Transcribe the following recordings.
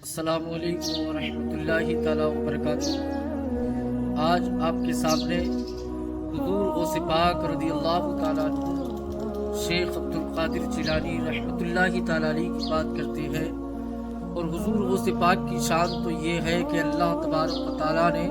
السلام علیکم ورحمۃ اللہ تعالیٰ وبرکاتہ۔ آج آپ کے سامنے حضور غوث پاک رضی اللہ تعالیٰ عنہ شیخ عبد القادر جیلانی رحمۃ اللہ تعالیٰ علیہ کی بات کرتے ہیں۔ اور حضور غوث پاک کی شان تو یہ ہے کہ اللہ تبارک و تعالیٰ نے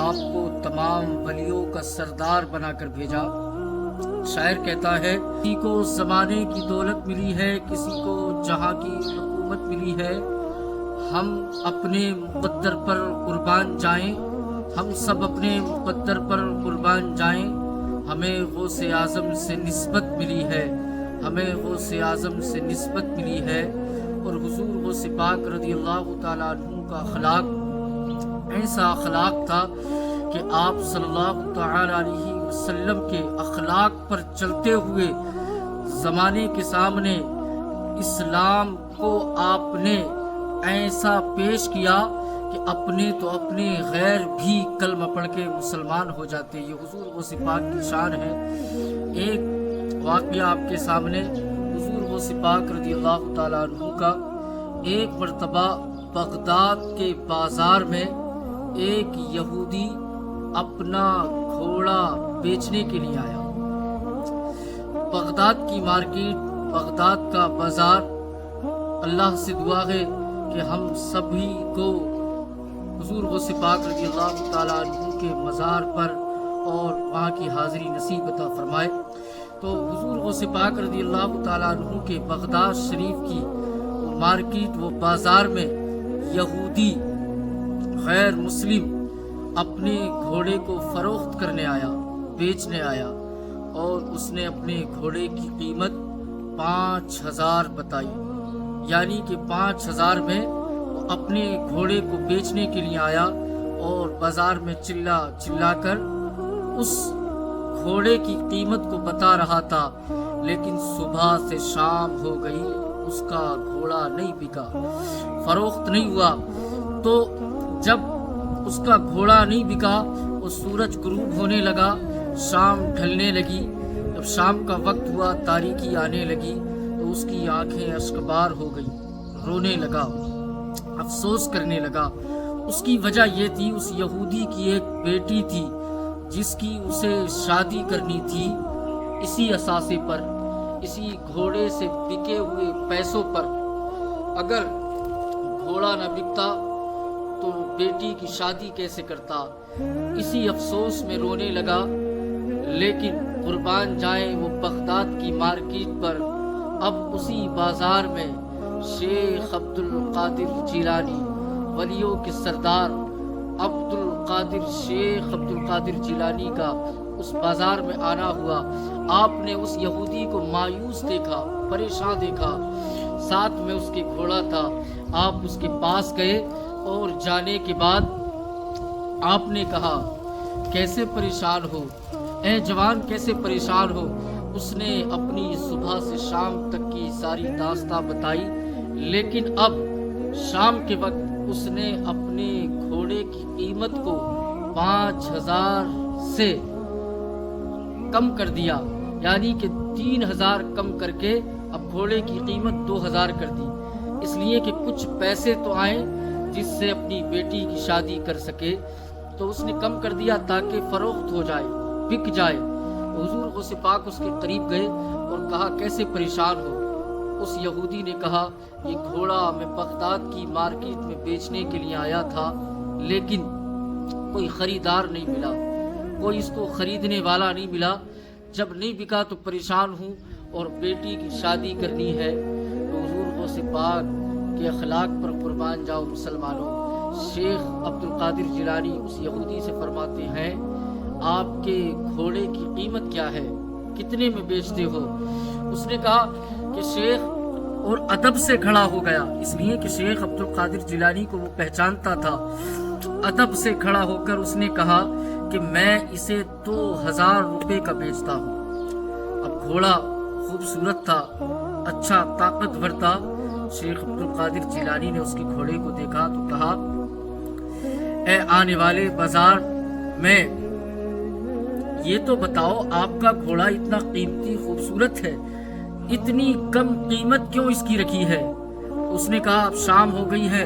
آپ کو تمام ولیوں کا سردار بنا کر بھیجا۔ شاعر کہتا ہے، کسی کو زمانے کی دولت ملی ہے، کسی کو جہاں کی حکومت ملی ہے، ہم اپنے مقدر پر قربان جائیں، ہم سب اپنے مقدر پر قربان جائیں۔ ہمیں غوث اعظم سے نسبت ملی ہے، ہمیں غوث اعظم سے نسبت ملی ہے۔ اور حضور غوث پاک رضی اللہ تعالیٰ عنہ کا اخلاق ایسا اخلاق تھا کہ آپ صلی اللہ تعالیٰ علیہ وسلم کے اخلاق پر چلتے ہوئے زمانے کے سامنے اسلام کو آپ نے ایسا پیش کیا کہ اپنے تو اپنے غیر بھی کلمہ پڑھ کے مسلمان ہو جاتے۔ یہ حضور غوث پاک کی شان ہے۔ ایک واقعہ آپ کے سامنے حضور غوث پاک رضی اللہ تعالیٰ عنہ کا، ایک مرتبہ بغداد کے بازار میں ایک یہودی اپنا گھوڑا بیچنے کے لیے آیا۔ بغداد کی مارکیٹ، بغداد کا بازار، اللہ سے دعا ہے کہ ہم سبھی کو حضور غوث پاک رضی اللہ تعالیٰ عنہ کے مزار پر اور وہاں کی حاضری نصیب عطا فرمائے۔ تو حضور غوث پاک رضی اللہ تعالیٰ عنہ کے بغداد شریف کی وہ مارکیٹ، وہ بازار میں یہودی غیر مسلم اپنے گھوڑے کو فروخت کرنے آیا، بیچنے آیا، اور اس نے اپنے گھوڑے کی قیمت 5000 بتائی۔ یعنی کہ 5000 میں وہ اپنے گھوڑے کو بیچنے کے لیے آیا اور بازار میں چلا کر اس گھوڑے کی قیمت کو بتا رہا تھا، لیکن صبح سے شام ہو گئی، اس کا گھوڑا نہیں بکا، فروخت نہیں ہوا۔ تو جب اس کا گھوڑا نہیں بکا، وہ سورج غروب ہونے لگا، شام ڈھلنے لگی۔ جب شام کا وقت ہوا، تاریکی آنے لگی، تو اس کی آنکھیں اشکبار ہو گئی، رونے لگا، افسوس کرنے لگا۔ اس کی وجہ یہ تھی، اس یہودی کی ایک بیٹی تھی جس کی اسے شادی کرنی تھی، اسی اثاثے پر، اسی گھوڑے سے بکے ہوئے پیسوں پر۔ اگر گھوڑا نہ بکتا تو بیٹی کی شادی کیسے کرتا؟ اسی افسوس میں رونے لگا۔ لیکن قربان جائیں وہ بغداد کی مارکیٹ پر، اب اسی بازار میں شیخ عبد القادر جیلانی، ولیوں کے سردار شیخ عبد القادر جیلانی کا اس بازار میں آنا ہوا۔ آپ نے اس یہودی کو مایوس دیکھا، پریشان دیکھا، ساتھ میں اس کے گھوڑا تھا۔ آپ اس کے پاس گئے اور جانے کے بعد آپ نے کہا، کیسے پریشان ہو اے جوان، کیسے پریشان ہو؟ اس نے اپنی صبح سے شام تک کی ساری داستاں بتائی، لیکن اب شام کے وقت اس نے اپنے گھوڑے کی قیمت کو 5000 سے کم کر دیا، یعنی کہ 3000 کم کر کے اب گھوڑے کی قیمت 2000 کر دی، اس لیے کہ کچھ پیسے تو آئیں جس سے اپنی بیٹی کی شادی کر سکے۔ تو اس نے کم کر دیا تاکہ فروخت ہو جائے، بک جائے۔ حضور غوث پاک اس کے قریب گئے اور کہا، کیسے پریشان ہو؟ اس یہودی نے کہا، یہ گھوڑا میں بغداد کی مارکیٹ میں بیچنے کے لیے آیا تھا، لیکن کوئی خریدار نہیں ملا، کوئی اس کو خریدنے والا نہیں ملا۔ جب نہیں بکا تو پریشان ہوں اور بیٹی کی شادی کرنی ہے۔ تو حضور غوث پاک کے اخلاق پر قربان جاؤ مسلمانوں۔ شیخ عبد القادر جیلانی اس یہودی سے فرماتے ہیں، آپ کے گھوڑے کی قیمت کیا ہے؟ کتنے میں بیچتے ہو؟ اس نے کہا کہ شیخ، اور ادب سے کھڑا ہو گیا، اس لیے کہ شیخ عبد القادر جیلانی کو وہ پہچانتا تھا۔ ادب سے کھڑا ہو کر اس نے کہا کہ میں اسے 2000 روپے کا بیچتا ہوں۔ اب گھوڑا خوبصورت تھا، اچھا طاقتور تھا۔ شیخ عبد القادر جیلانی نے اس کے گھوڑے کو دیکھا تو کہا، اے آنے والے بازار میں، یہ تو بتاؤ آپ کا گھوڑا اتنا قیمتی خوبصورت ہے، اتنی کم قیمت کیوں اس کی رکھی ہے؟ اس نے کہا اب شام ہو گئی ہے،